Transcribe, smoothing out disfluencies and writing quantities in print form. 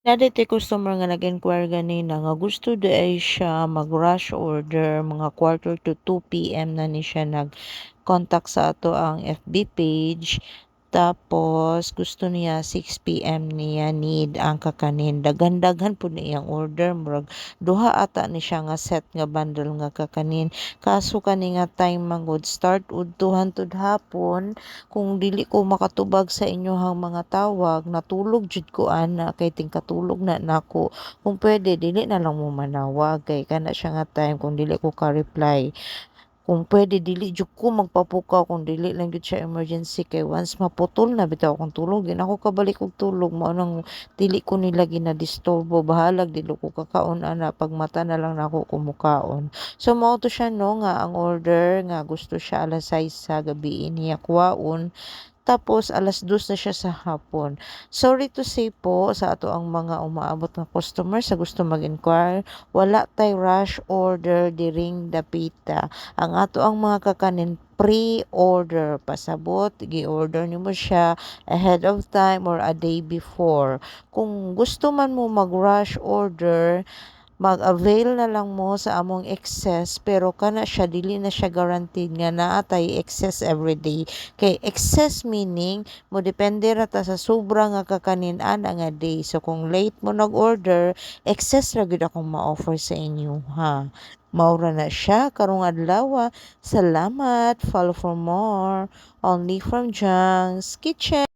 Nadito customer nga nag-inquire ganina nga gusto di ay siya mag-rush order mga 1:45 PM na ni siya nag-contact sa ato ang FB page. Tapos gusto niya 6 PM niya need ang kakanin. Daghan-daghan pud ni iyang order murag duha ata ni siya nga set nga bundle nga kakanin. Kaso kani nga time manggod start udto hangtod hapon kung dili ko makatubag sa inyohang mga tawag natulog jud ko ana kay tingkatulog na nako. Kung pwede dili na lang mo manawag kay kana siya nga time kung dili ko ka-reply. Kung pwede dili jud ko magpapukaw kung dili lang jud siya emergency kay once maputol na bitaw akong tulog di na ako kabalik og tulog mao nang dili ko nila ginadisturbo bahalag dili ko kakaon ana pag mata na lang nako kumukaon. So mao to siya no nga ang order nga gusto siya alas 6 sa gabi niya kuwaon tapos 2:00 na siya sa hapon. Sorry to say po sa ato ang mga umaabot nga customer sa gusto mag-inquire, wala tay rush order diring dapita. Ang ato ang mga kakanin pre-order pasabot gi-order nimo siya ahead of time or a day before. Kung gusto man mo mag-rush order, mag-avail na lang mo sa among excess pero kana siya dili na siya guaranteed nga naa tay excess everyday kay excess meaning mo depende ra ta sa sobra nga kakanin ana nga day. So kung late mo nag-order, excess ra gyud akong ma-offer sa inyo ha. Maura na siya karong adlaw. Salamat. Follow for more. Only from Jang's Kitchen.